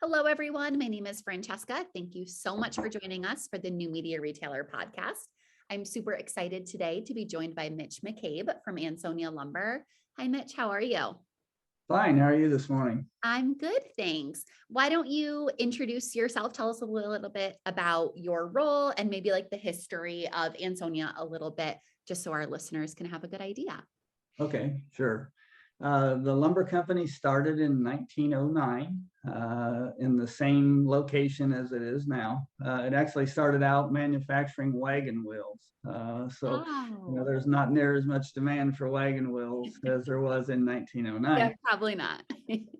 Hello, everyone. My name is Francesca. Thank you so much for joining us for the New Media Retailer podcast. I'm super excited today to be joined by Mitch McCabe from Ansonia Lumber. Hi, Mitch. How are you? Fine. How are you this morning? I'm good, thanks. Why don't you introduce yourself? Tell us a little bit about your role and maybe like the history of Ansonia a little bit, just so our listeners can have a good idea. Okay, sure. The lumber company started in 1909 in the same location as it is now. It actually started out manufacturing wagon wheels. Oh, There's not near as much demand for wagon wheels as there was in yeah, 1909. probably not.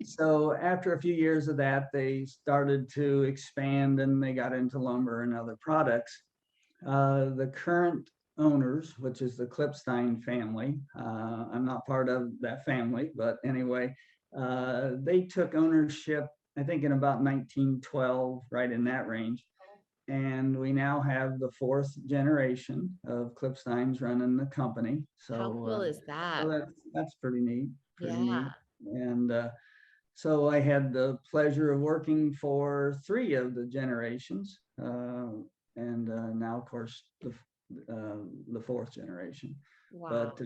So after a few years of that, they started to expand and they got into lumber and other products. The current owners, which is the Klipstein family, I'm not part of that family, but anyway, they took ownership, I think, in about 1912, right in that range. And we now have the fourth generation of Klipsteins running the company. How cool is that? So that's pretty neat, pretty Yeah. neat. And so I had the pleasure of working for three of the generations. And now, of course, the fourth generation. Wow. But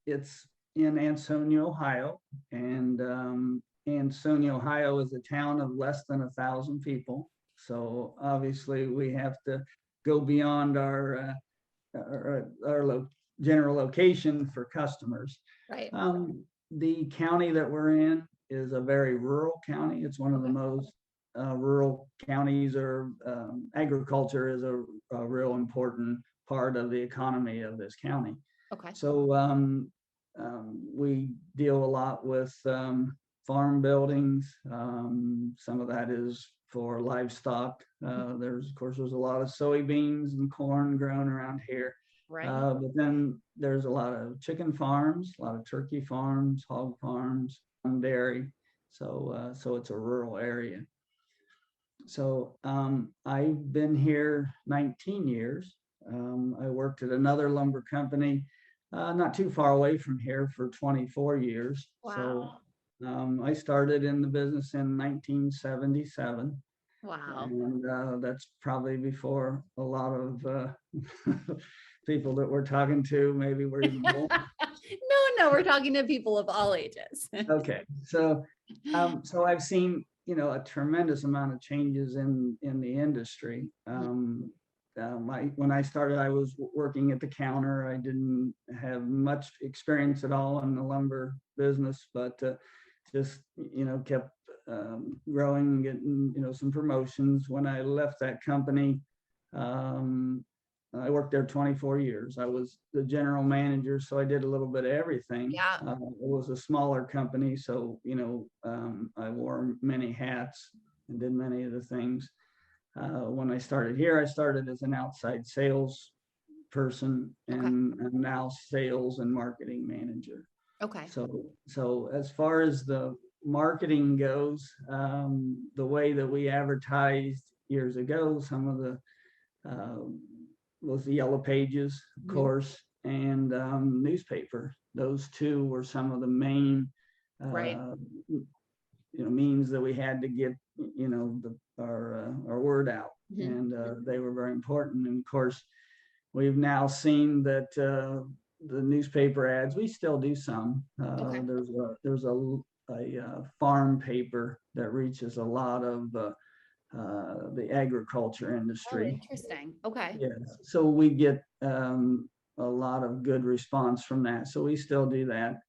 it's in Ansonia, Ohio, and Ansonia, Ohio is a town of less than 1,000 people. So obviously, we have to go beyond our general location for customers. Right. The county that we're in is a very rural county. It's one of the Okay. most rural counties, or agriculture is a real important part of the economy of this county. Okay. So we deal a lot with farm buildings. Some of that is for livestock. Of course, there's a lot of soybeans and corn grown around here. Right. But then there's a lot of chicken farms, a lot of turkey farms, hog farms, dairy. So it's a rural area. So I've been here 19 years. I worked at another lumber company not too far away from here for 24 years. Wow. So I started in the business in 1977. Wow. And that's probably before a lot of people that we're talking to maybe were even born. No, we're talking to people of all ages. Okay, so I've seen a tremendous amount of changes in the industry. When I started, I was working at the counter. I didn't have much experience at all in the lumber business, but just kept growing, getting some promotions. When I left that company, I worked there 24 years. I was the general manager, so I did a little bit of everything. Yeah. It was a smaller company, so I wore many hats and did many of the things. When I started here, I started as an outside sales person, Okay. and I'm now sales and marketing manager. Okay. So as far as the marketing goes, the way that we advertised years ago, some of the was the yellow pages, of course, and newspaper. Those two were some of the main Right. means that we had to get our word out, Mhm. and they were very important. And of course, we've now seen that the newspaper ads, we still do some. Okay. There's a farm paper that reaches a lot of the agriculture Oh, industry. interesting. Okay. Yes, so we get a lot of good response from that. So we still do that.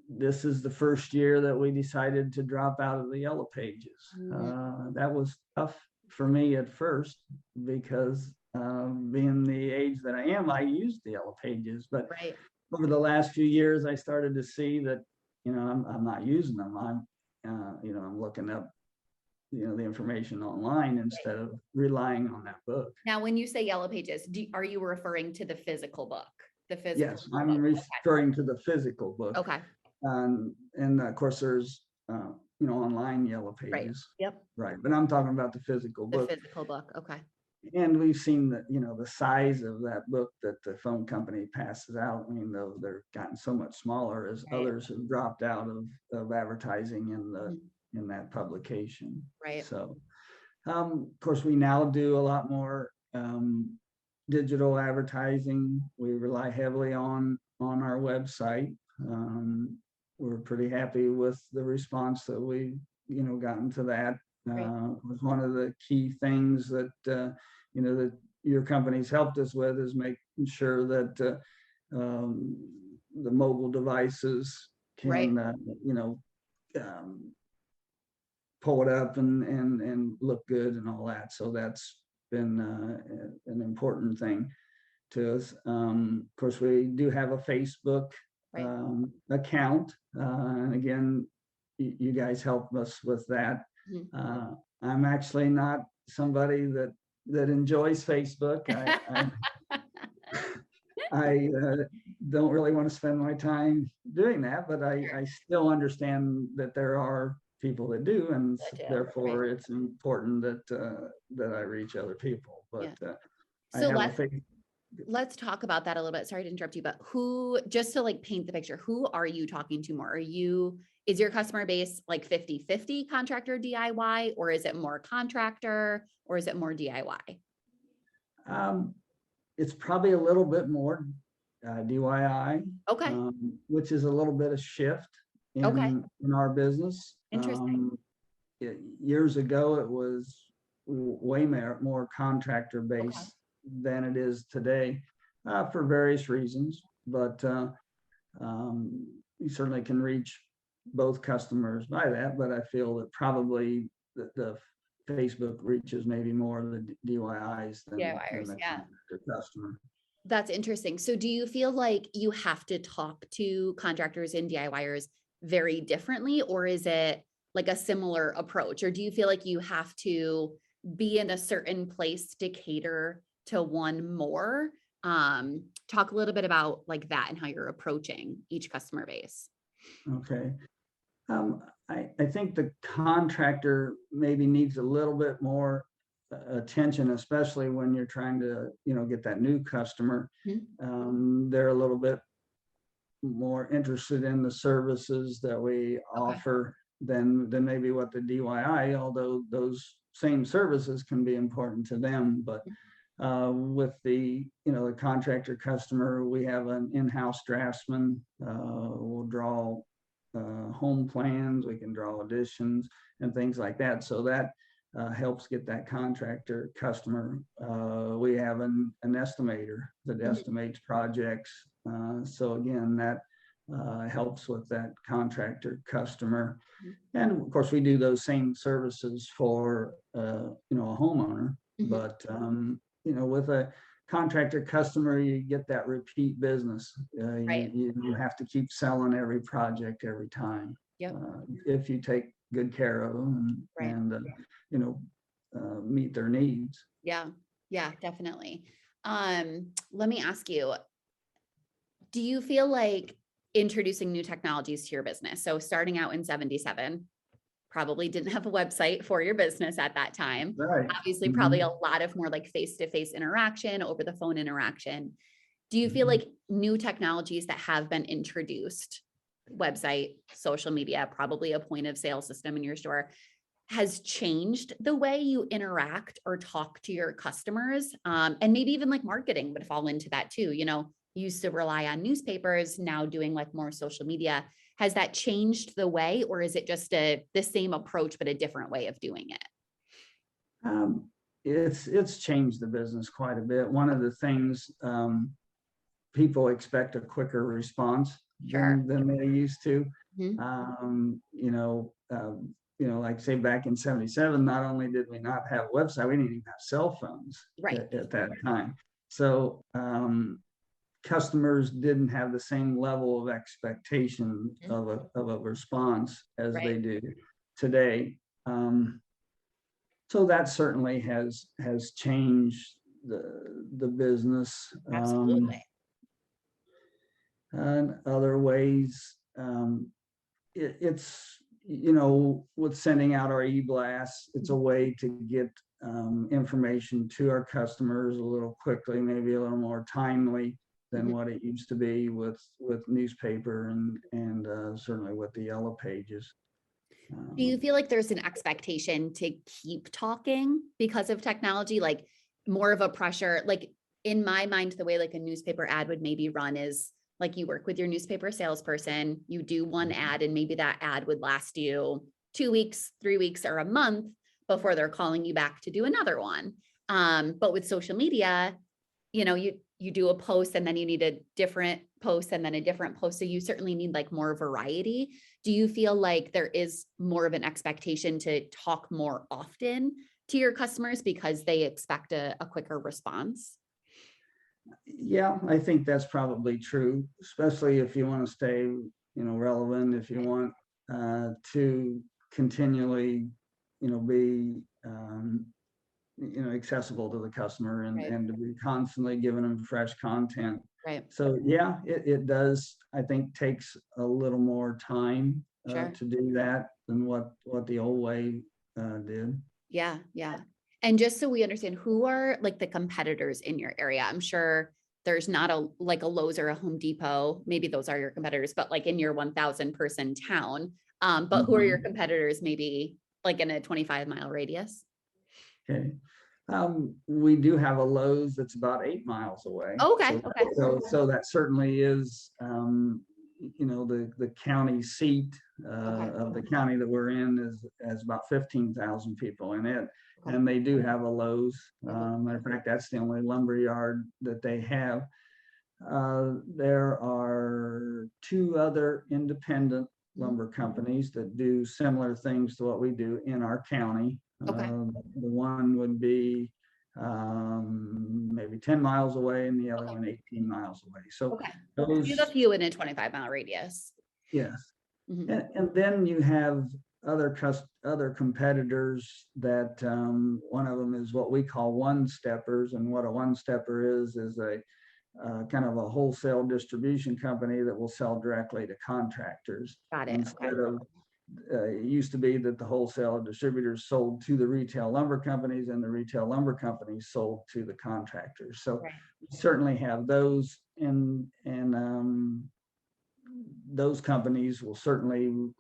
This is the first year that we decided to drop out of the yellow pages. That was tough for me at first because being the age that I am, I used the yellow pages. But Right. over the last few years, I started to see that I'm not using them. I'm looking up the information online instead of relying on that book. Now, when you say yellow pages, are you referring to the physical book? The physical Yes, I'm book. referring to the physical book. Okay. And of course, there's online yellow Right. pages. Yep. Right, but I'm talking about the physical The book. physical book. Okay. And we've seen that the size of that book that the phone company passes out. I mean, they're gotten so much smaller as Right. others have dropped out of advertising in the in that publication. Right. So, of course, we now do a lot more digital advertising. We rely heavily on our website. We're pretty happy with the response that we, gotten to that. Right. Was one of the key things that, that your company's helped us with, is making sure that the mobile devices Right. can, pull it up and look good and all that. So that's been an important thing to us. Of course, we do have a Facebook Right. account, and again, you guys help us with that. Mhm. I'm actually not somebody that enjoys Facebook. I don't really want to spend my time doing that, but I still understand that there are people that do, and That do, therefore right. it's important that I reach other people. Yeah. But I So have a Facebook. let's talk about that a little bit. Sorry to interrupt you, but just to like paint the picture, who are you talking to more? Is your customer base like 50-50 contractor DIY, or is it more contractor, or is it more DIY? It's probably a little bit more DIY, Okay. which is a little bit of shift Okay. in our business. Interesting. Years ago, it was way more contractor Okay. based than it is today, for various reasons. But you certainly can reach both customers by that. But I feel that probably the Facebook reaches maybe more of the DIYs than DIYers, the yeah. contractor customer. That's interesting. So do you feel like you have to talk to contractors and DIYers very differently, or is it like a similar approach? Or do you feel like you have to be in a certain place to cater to one more? Talk a little bit about like that and how you're approaching each customer base. Okay. I think the contractor maybe needs a little bit more attention, especially when you're trying to, get that new customer. They're a little bit more interested in the services that we offer than maybe what the DIY, although those same services can be important to them. But with the contractor customer, we have an in-house draftsman. We'll draw home plans, we can draw additions and things like that. So that helps get that contractor customer. We have an estimator that estimates projects. So again, that helps with that contractor customer. And of course, we do those same services for a homeowner. But with a contractor customer, you get that repeat business. Right. You have to keep selling every project every time. Yep. If you take good care of them Right. and meet their needs. Yeah. Yeah, definitely. Let me ask you, do you feel like introducing new technologies to your business? So starting out in 77, probably didn't have a website for your business at that time. Right. Obviously, probably a lot of more like face-to-face interaction, over the phone interaction. Do you feel like new technologies that have been introduced, website, social media, probably a point of sale system in your store, has changed the way you interact or talk to your customers? And maybe even like marketing would fall into that too. You used to rely on newspapers, now doing like more social media. Has that changed the way, or is it just the same approach, but a different way of doing it? It's changed the business quite a bit. One of the things, people expect a quicker response Sure. than they used to. Mhm. Like say back in 77, not only did we not have a website, we didn't even have cell phones Right. at that time. So customers didn't have the same level of expectation of a response as Right. they do today. So that certainly has changed the business. Absolutely. And other ways, it's with sending out our e-blasts, it's a way to get information to our customers a little quickly, maybe a little more timely than what it used to be with newspaper and certainly with the yellow pages. Do you feel like there's an expectation to keep talking because of technology, like more of a pressure? Like in my mind, the way like a newspaper ad would maybe run is like you work with your newspaper salesperson, you do one ad, and maybe that ad would last you 2 weeks, 3 weeks, or a month before they're calling you back to do another one. But with social media, you do a post and then you need a different post and then a different post. So you certainly need like more variety. Do you feel like there is more of an expectation to talk more often to your customers because they expect a quicker response? Yeah, I think that's probably true, especially if you want to stay, relevant, if you want to continually, be, accessible to the customer and, Right. and to be constantly giving them fresh content. Right. So yeah, it does, I think, takes a little more time Sure. to do that than what the old way did. Yeah. Yeah. And just so we understand, who are like the competitors in your area? I'm sure there's not like a Lowe's or a Home Depot. Maybe those are your competitors, but like in your 1,000 person town. But who are your Mhm. competitors maybe like in a 25-mile radius? Okay. We do have a Lowe's that's about 8 miles away. Okay. So, Okay. so that certainly is, the county seat Okay. of the county that we're in is about 15,000 people in it. Okay. And they do have a Lowe's. Okay. Matter of fact, that's the only lumber yard that they have. There are two other independent lumber companies that do similar things to what we do in our county. Okay. The one would be maybe 10 miles away and the other Okay. one 18 miles away. So Okay. You have a those, few in a 25-mile radius. yes. Mhm. And then you have other competitors that one of them is what we call one-steppers. And what a one-stepper is a kind of a wholesale distribution company that will sell directly to contractors Got it. Okay. instead of it used to be that the wholesale distributors sold to the retail lumber companies and the retail lumber companies sold to the contractors. So Right. we certainly have those, and those companies will certainly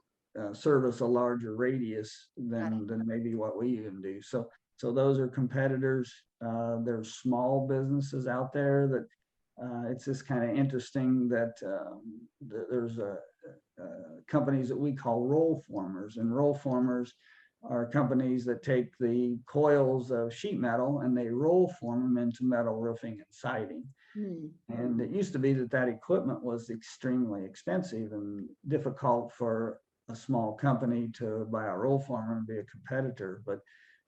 service a larger radius Got it. than maybe what we even do. So those are competitors. There's small businesses out there that it's just kind of interesting that there's companies that we call roll formers, and roll formers are companies that take the coils of sheet metal and they roll form them into metal roofing and siding. Hmm. And it used to be that equipment was extremely expensive and difficult for a small company to buy a roll former and be a competitor. But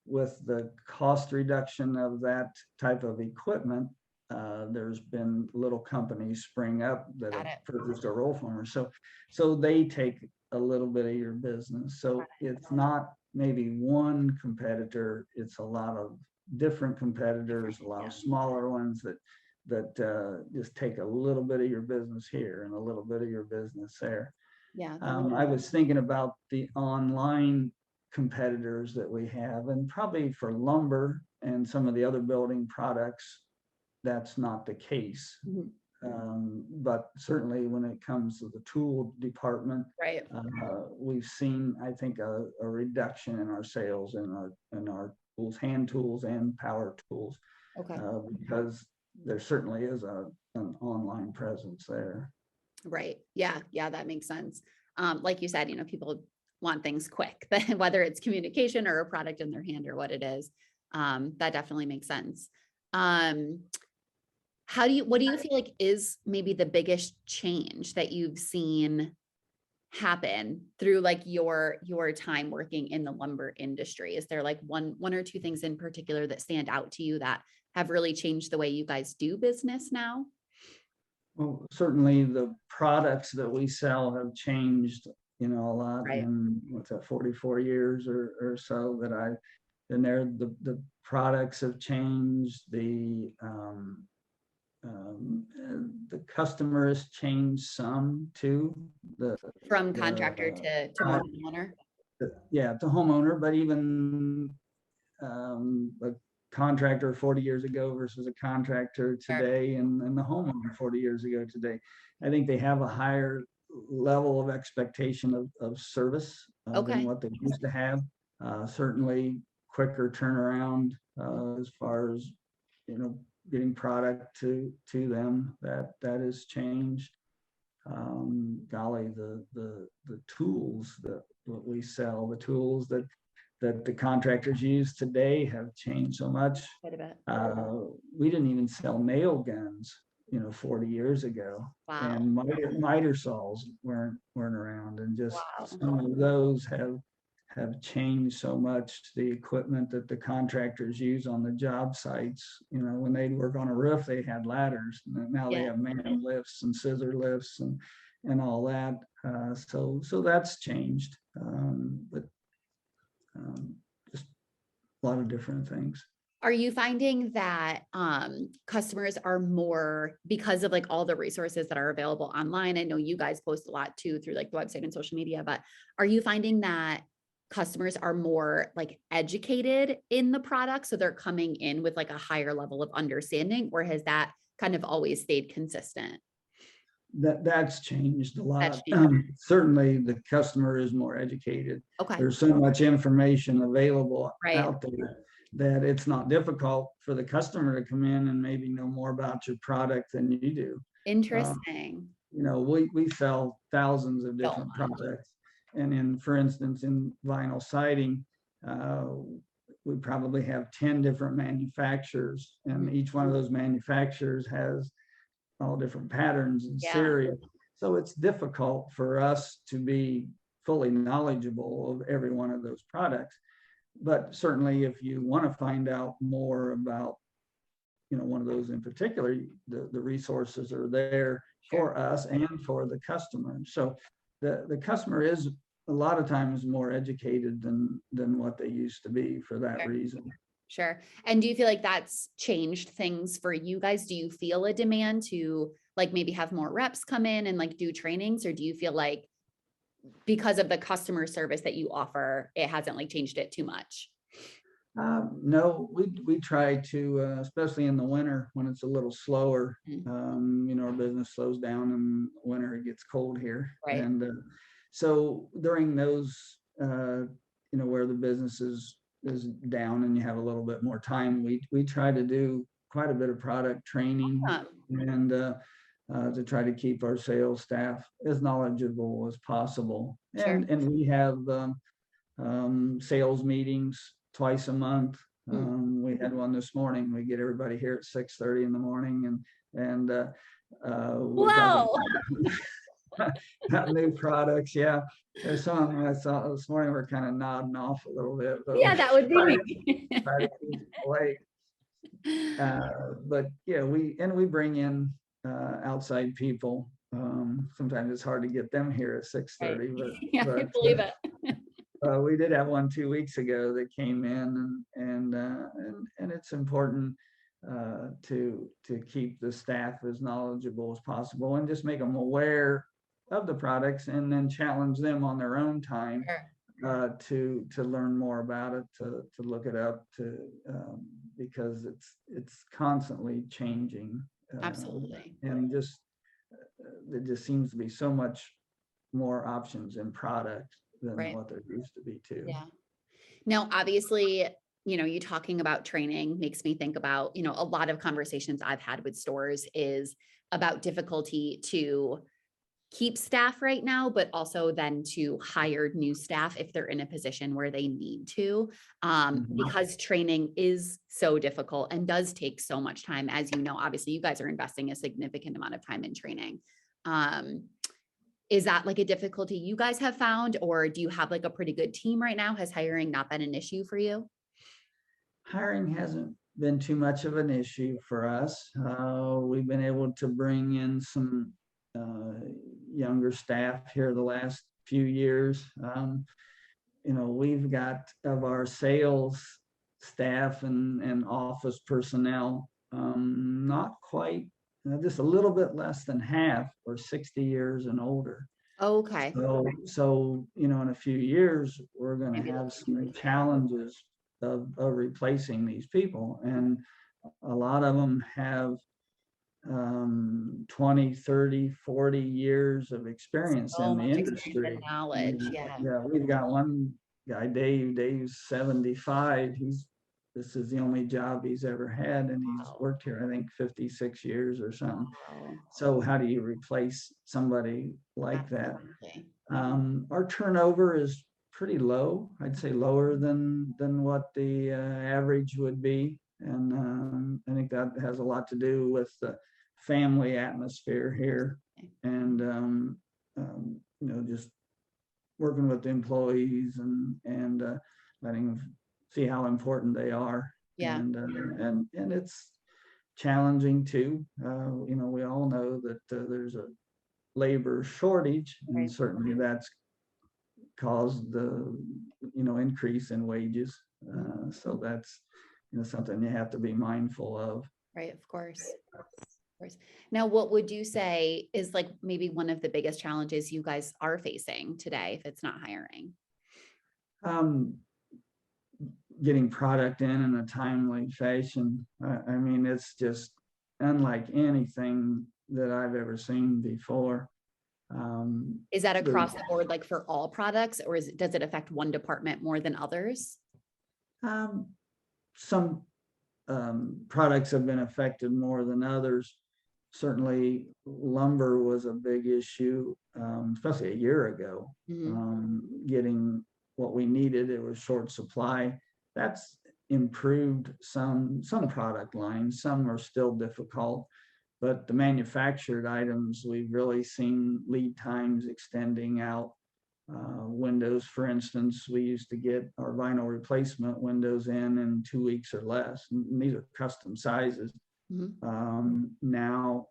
with the cost reduction of that type of equipment, there's been little companies spring up that Got have it. purchased a roll former. So they take a little bit of your business. So it's not maybe one competitor, it's a lot of different competitors, a lot of smaller ones that just take a little bit of your business here and a little bit of your business there. Yeah. I was thinking about the online competitors that we have, and probably for lumber and some of the other building products, that's not the case. Mhm. But certainly when it comes to the tool department, Right. we've seen, I think, a reduction in our sales in our tools, hand tools and power tools, Okay. because there certainly is an online presence there. Right. Yeah. Yeah. That makes sense. Like you said, people want things quick, whether it's communication or a product in their hand or what it is. That definitely makes sense. Um, what do you feel like is maybe the biggest change that you've seen happen through like your time working in the lumber industry? Is there like one or two things in particular that stand out to you that have really changed the way you guys do business now? Well, certainly the products that we sell have changed, a lot Right. in what's that, 44 years or so that I've been there. The products have changed. The customer has changed some too. From contractor The to more homeowner. yeah, to homeowner, but even a contractor 40 years ago versus a contractor Sure. today, and the homeowner 40 years ago today. I think they have a higher level of expectation of service Okay. than what they used to have. Certainly quicker turnaround as far as, getting product to them, that has changed. Golly, the tools that we sell, the tools that the contractors use today have changed so much. Quite a bit. We didn't even sell nail guns, 40 years ago. Wow. And miter saws weren't around, and just Wow. some of those have changed so much. The equipment that the contractors use on the job sites, when they'd work on a roof, they had ladders. Now they Yeah. have man lifts and scissor lifts and all that. So that's changed. But just a lot of different things. Are you finding that customers are more, because of like all the resources that are available online? I know you guys post a lot too through like the website and social media, but are you finding that customers are more like educated in the product, so they're coming in with like a higher level of understanding, or has that kind of always stayed consistent? That's changed a lot. changed. Certainly the customer is more educated. Okay. There's so much information available Right. out there that it's not difficult for the customer to come in and maybe know more about your product than you do. Interesting. We sell thousands of different products. And for instance, in vinyl siding, we probably have 10 different manufacturers, and each one of those manufacturers has all different patterns and series. So it's difficult for us to be fully knowledgeable of every one of those products. But certainly if you want to find out more about, one of those in particular, the resources are there for us and for the customer. So the customer is a lot of times more educated than what they used to be for that reason. Sure. And do you feel like that's changed things for you guys? Do you feel a demand to like maybe have more reps come in and like do trainings, or do you feel like because of the customer service that you offer, it hasn't like changed it too much? No, we try to, especially in the winter when it's a little slower, our business slows down in winter, it gets cold here. Right. And so during those, where the business is down and you have a little bit more time, we try to do quite a bit of product training and to try to keep our sales staff as knowledgeable as possible. Sure. And we have sales meetings twice a month. We had one this morning. We get everybody here at 6:30 in the morning, and we wow. got new products. Yeah, there's some I saw this morning. We're kind of nodding off a little bit. But yeah, that would be me. But yeah, we bring in outside people. Sometimes it's hard to get them here at 6:30. But yeah, I believe it. We did have one 2 weeks ago that came in, and it's important to keep the staff as knowledgeable as possible and just make them aware of the products, and then challenge them on their own time to learn more about it, to look it up, because it's constantly changing. Absolutely. And there just seems to be so much more options in product than what there used to be too. Yeah. Now, obviously, you talking about training makes me think about, a lot of conversations I've had with stores is about difficulty to keep staff right now, but also then to hire new staff if they're in a position where they need to, because training is so difficult and does take so much time. As you know, obviously you guys are investing a significant amount of time in training. Is that like a difficulty you guys have found, or do you have like a pretty good team right now? Has hiring not been an issue for you? Hiring hasn't been too much of an issue for us. We've been able to bring in some younger staff here the last few years. We've got of our sales staff and office personnel, not quite, just a little bit less than half are 60 years and older. Okay. So in a few years, we're going to have some challenges of replacing these people. And a lot of them have 20, 30, 40 years of experience So in the much experience and industry. knowledge. Yeah. Yeah, we've got one guy, Dave's 75. This is the only job he's ever had, and he's Wow. worked here, I think, 56 years or something. Wow. So how do you replace somebody like that? Absolutely. Our turnover is pretty low. I'd say lower than what the average would be. And I think that has a lot to do with the family atmosphere here. And, just working with the employees and letting them see how important they are. Yeah. And it's challenging too. We all know that there's a labor shortage, and Right. certainly that's caused the increase in wages. So that's something you have to be mindful of. Right. Of course. Of course. Now, what would you say is like maybe one of the biggest challenges you guys are facing today if it's not hiring? Um, Getting product in a timely fashion. I mean, it's just unlike anything that I've ever seen before. Is that across the board, like for all products, or does it affect one department more than others? Some products have been affected more than others. Certainly, lumber was a big issue, especially a year ago. Getting what we needed, it was short supply. That's improved some product lines. Some are still difficult, but the manufactured items, we've really seen lead times extending out. Windows, for instance, we used to get our vinyl replacement windows in 2 weeks or less. And these are custom sizes. Now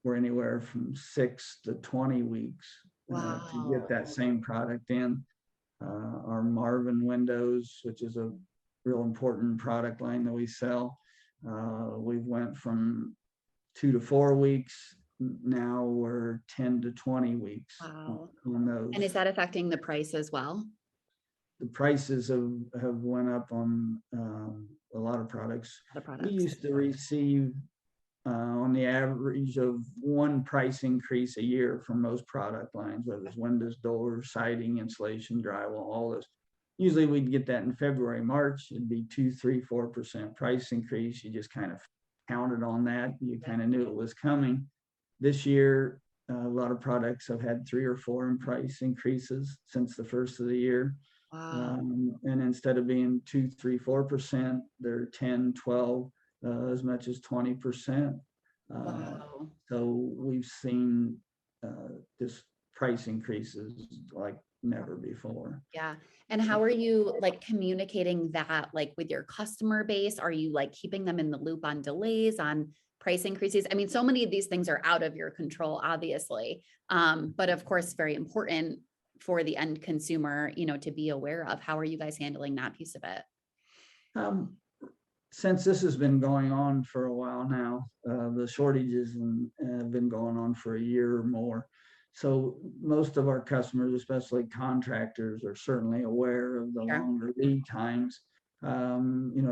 we're anywhere from 6 to 20 weeks to get that same product in. Our Marvin windows, which is a real important product line that we sell, we went from 2 to 4 weeks. Now we're 10 to 20 weeks Wow. on those. And is that affecting the price as well? The prices have went up on a lot of products. We used to receive on the average of one price increase a year from most product lines, whether it's windows, doors, siding, insulation, drywall, all this. Usually we'd get that in February, March. It'd be 2, 3, 4% price increase. You just kind of counted on that. You kind of knew it was coming. This year, a lot of products have had 3 or 4 price increases since the first of the year. Wow. And instead of being 2, 3, 4%, they're 10, 12, as much as 20%. Wow. So we've seen just price increases like never before. Yeah. And how are you like communicating that like with your customer base? Are you like keeping them in the loop on delays, on price increases? I mean, so many of these things are out of your control, obviously. But of course, very important for the end consumer, to be aware of. How are you guys handling that piece of it? Since this has been going on for a while now, the shortages have been going on for a year or more. So most of our customers, especially contractors, are certainly aware of the longer lead times. A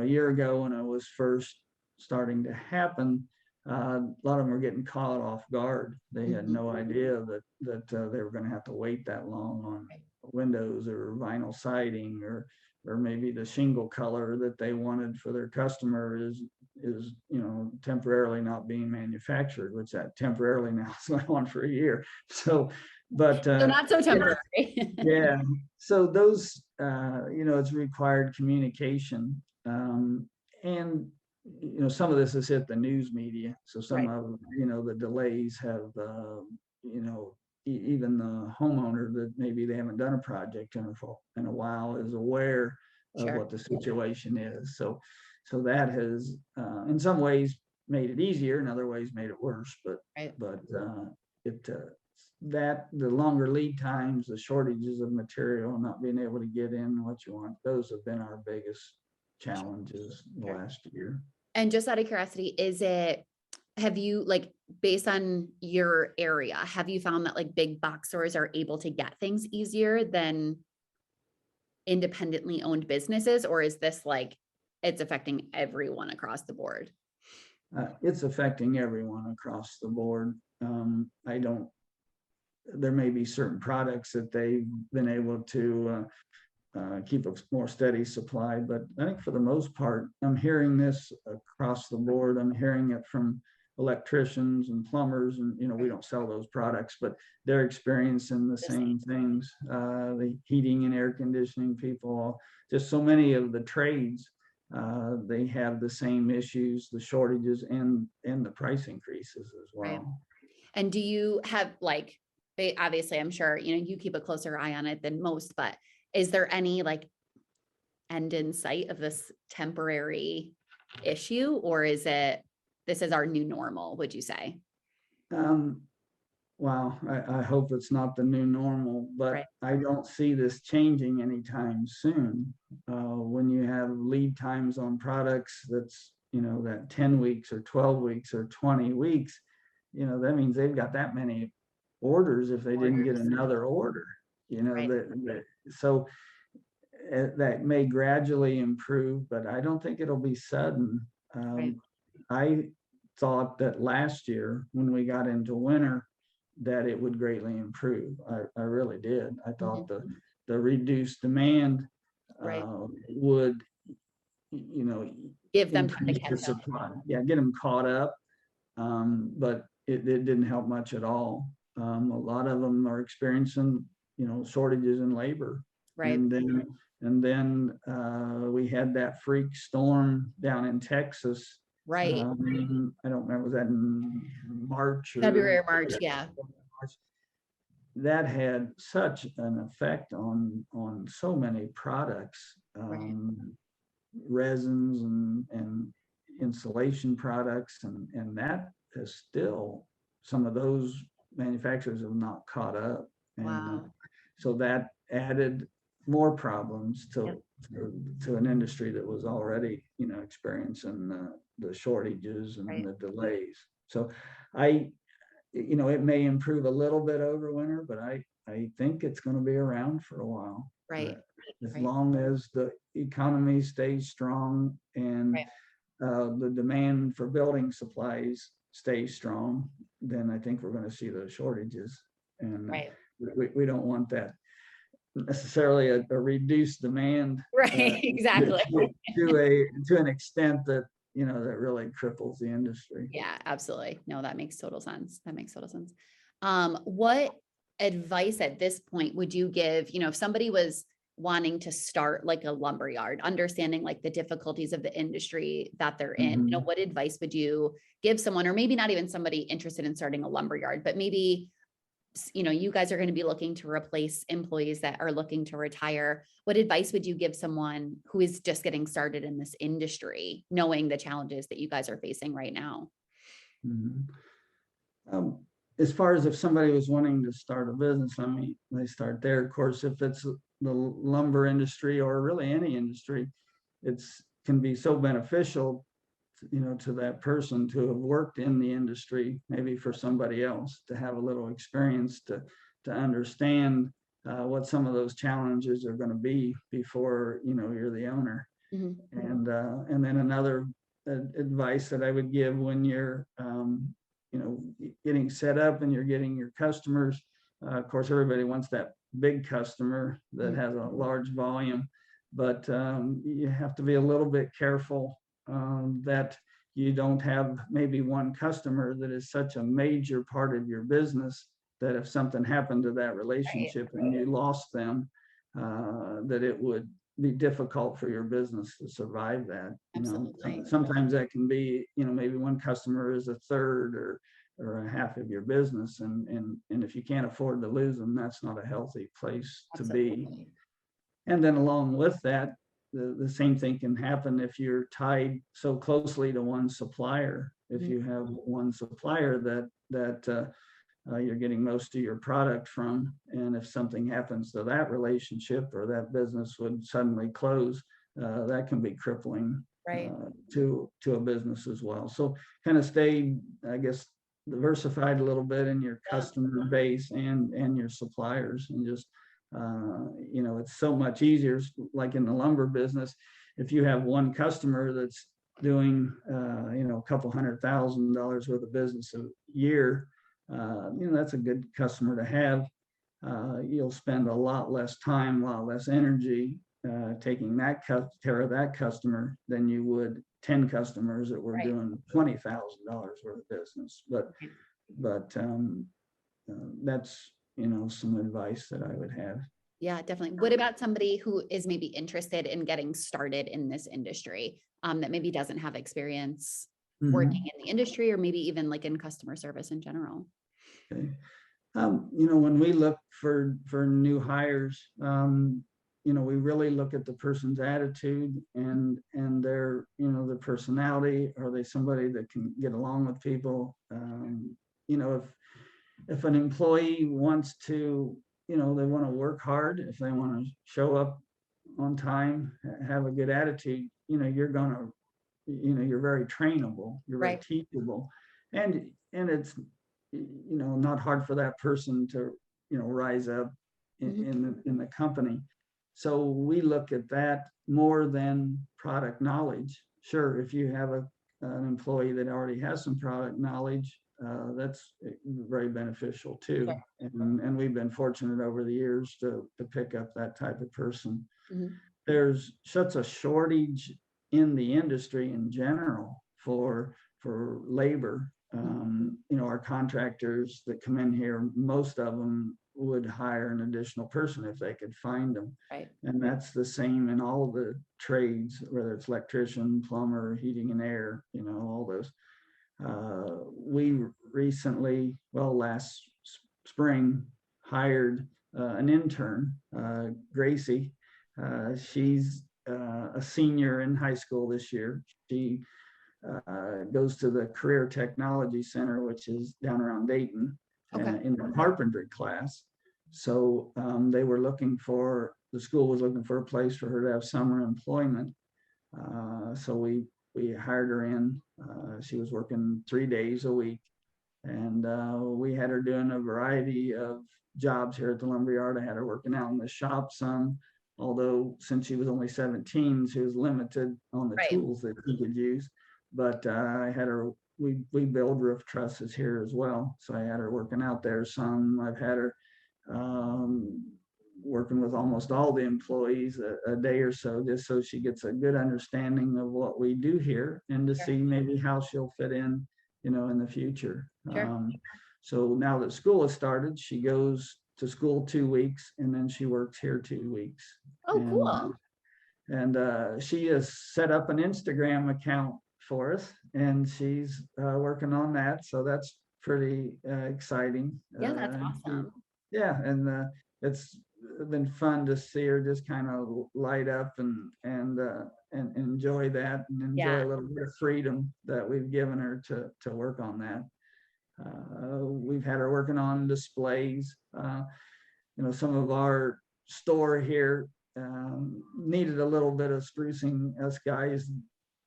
year ago when it was first starting to happen, a lot of them were getting caught off guard. They had no idea that they were going to have to wait that long on windows or vinyl siding, or maybe the shingle color that they wanted for their customer is temporarily not being manufactured, which that temporarily now is going on for a year. So not so temporary. Yeah. So those it's required communication, and some of this has hit the news media. So some of the delays have even the homeowner that maybe they haven't done a project in a while is aware of what the situation is. So that has in some ways made it easier, in other ways made it worse. But the longer lead times, the shortages of material, not being able to get in what you want, those have been our biggest challenges the last year. And just out of curiosity, have you, like, based on your area, have you found that like big box stores are able to get things easier than independently owned businesses, or is this like it's affecting everyone across the board? It's affecting everyone across the board. There may be certain products that they've been able to keep a more steady supply, but I think for the most part, I'm hearing this across the board. I'm hearing it from electricians and plumbers, and we don't sell those products, but they're experiencing the same things. The heating and air conditioning people, just so many of the trades, they have the same issues, the shortages and the price increases as well. Right. And do you have obviously, I'm sure, you keep a closer eye on it than most, but is there any end in sight of this temporary issue, or is it, this is our new normal, would you say? Well, I hope it's not the new normal, but Right. I don't see this changing anytime soon. When you have lead times on products that's, that 10 weeks or 12 weeks or 20 weeks, that means they've got that many orders if they didn't get another order, Right. So that may gradually improve, but I don't think it'll be sudden. Right. I thought that last year when we got into winter that it would greatly improve. I really did. I thought the reduced demand Right. would Give them time to increase the catch up. supply. Yeah, get them caught up. But it didn't help much at all. A lot of them are experiencing shortages in labor. Right. And then we had that freak storm down in Texas. Right. I don't remember, was that in March? February or March, yeah. That had such an effect on so many products, Right. resins and insulation products, and that is still, some of those manufacturers have not caught up. And Wow. so that added more problems to an industry that was already experiencing the shortages and Right. the delays. So it may improve a little bit over winter, but I think it's going to be around for a while. Right. As long as the economy stays strong and the demand for building supplies stays strong, then I think we're going to see those shortages. And we don't want that necessarily a reduced demand. Right. Exactly. To an extent that that really cripples the industry. Yeah, absolutely. No, that makes total sense. What advice at this point would you give, if somebody was wanting to start a lumber yard, understanding the difficulties of the industry that they're in, what advice would you give someone, or maybe not even somebody interested in starting a lumber yard, but maybe you guys are going to be looking to replace employees that are looking to retire. What advice would you give someone who is just getting started in this industry, knowing the challenges that you guys are facing right now? As far as if somebody was wanting to start a business, they start there. Of course, if it's the lumber industry or really any industry, can be so beneficial to that person to have worked in the industry, maybe for somebody else, to have a little experience to understand what some of those challenges are going to be before you're the owner. And then another advice that I would give when you're getting set up and you're getting your customers, of course everybody wants that big customer that has a large volume, but you have to be a little bit careful that you don't have maybe one customer that is such a major part of your business that if something happened to that relationship and you lost them, that it would be difficult for your business to survive that. Sometimes that can be, maybe one customer is a third or a half of your business, and if you can't afford to lose them, that's not a healthy place to be. And then along with that, the same thing can happen if you're tied so closely to one supplier. If you have one supplier that you're getting most of your product from, and if something happens to that relationship or that business would suddenly close, that can be crippling to a business as well. So kind of stay, I guess, diversified a little bit in your customer base and your suppliers, and just it's so much easier, like in the lumber business, if you have one customer that's doing, a couple $100,000 worth of business a year, that's a good customer to have. You'll spend a lot less time, a lot less energy taking care of that customer than you would 10 customers that were doing $20,000 worth of business. But that's, some advice that I would have. Yeah, definitely. What about somebody who is maybe interested in getting started in this industry, that maybe doesn't have experience working in the industry, or maybe even like in customer service in general? Okay. When we look for new hires, we really look at the person's attitude and their, their personality. Are they somebody that can get along with people? If an employee wants to, they want to work hard, if they want to show up on time, have a good attitude, you're very trainable, you're very teachable, and it's, not hard for that person to, rise up in the company. So we look at that more than product knowledge. Sure, if you have an employee that already has some product knowledge, that's very beneficial too. And we've been fortunate over the years to pick up that type of person. There's such a shortage in the industry in general for labor. Our contractors that come in here, most of them would hire an additional person if they could find them. And that's the same in all the trades, whether it's electrician, plumber, heating and air, all those. We recently, last spring, hired an intern, Gracie. She's a senior in high school this year. She goes to the Career Technology Center, which is down around Dayton, in the carpentry class. So the school was looking for a place for her to have summer employment. So we hired her in. She was working 3 days a week, and we had her doing a variety of jobs here at the lumberyard. I had her working out in the shop some, although since she was only 17, she was limited on the tools that she could use. But I had her, we build roof trusses here as well. So I had her working out there some. I've had her working with almost all the employees a day or so, just so she gets a good understanding of what we do here and to see maybe how she'll fit in, in the future. So now that school has started, she goes to school 2 weeks and then she works here 2 weeks. Cool. And she has set up an Instagram account for us, and she's working on that. So that's pretty exciting. Yeah, that's awesome. And it's been fun to see her just kind of light up and enjoy that, and enjoy a little bit of freedom that we've given her to work on that. We've had her working on displays. Some of our store here needed a little bit of sprucing. Us guys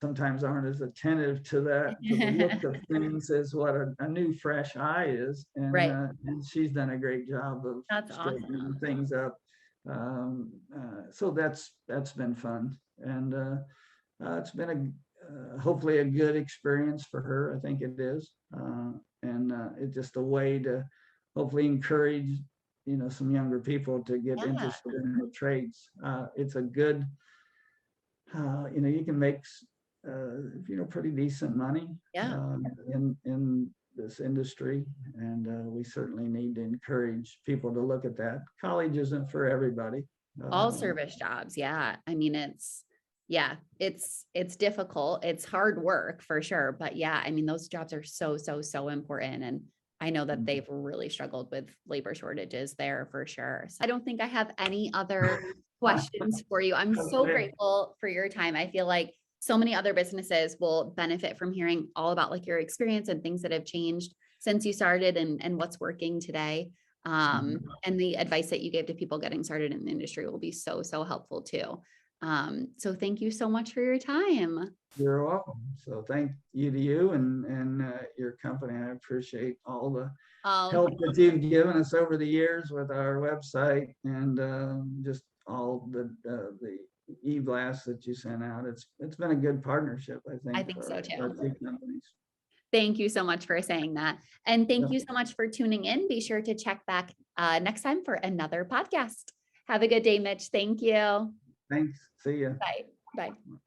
sometimes aren't as attentive to that. To the look of things is what a new fresh eye is. And she's done a great job of straightening things up. So that's been fun. And it's been hopefully a good experience for her. I think it is. And it's just a way to hopefully encourage, some younger people to get interested in the trades. It's a good, you can make, pretty decent money in this industry. And we certainly need to encourage people to look at that. College isn't for everybody. All service jobs. Yeah. I mean, it's difficult. It's hard work for sure. But yeah, I mean, those jobs are so important. And I know that they've really struggled with labor shortages there for sure. So I don't think I have any other questions for you. I'm so grateful for your time. I feel like so many other businesses will benefit from hearing all about like your experience and things that have changed since you started and what's working today. And the advice that you gave to people getting started in the industry will be so helpful too. So thank you so much for your time. You're welcome. So thank you to you and your company. I appreciate all the help that you've given us over the years with our website and just all the e-blast that you sent out. It's been a good partnership, I I think, think so for too. our two companies. Thank you so much for saying that. And thank Yep. you so much for tuning in. Be sure to check back next time for another podcast. Have a good day, Mitch. Thank you. Thanks. See you. Bye. Bye.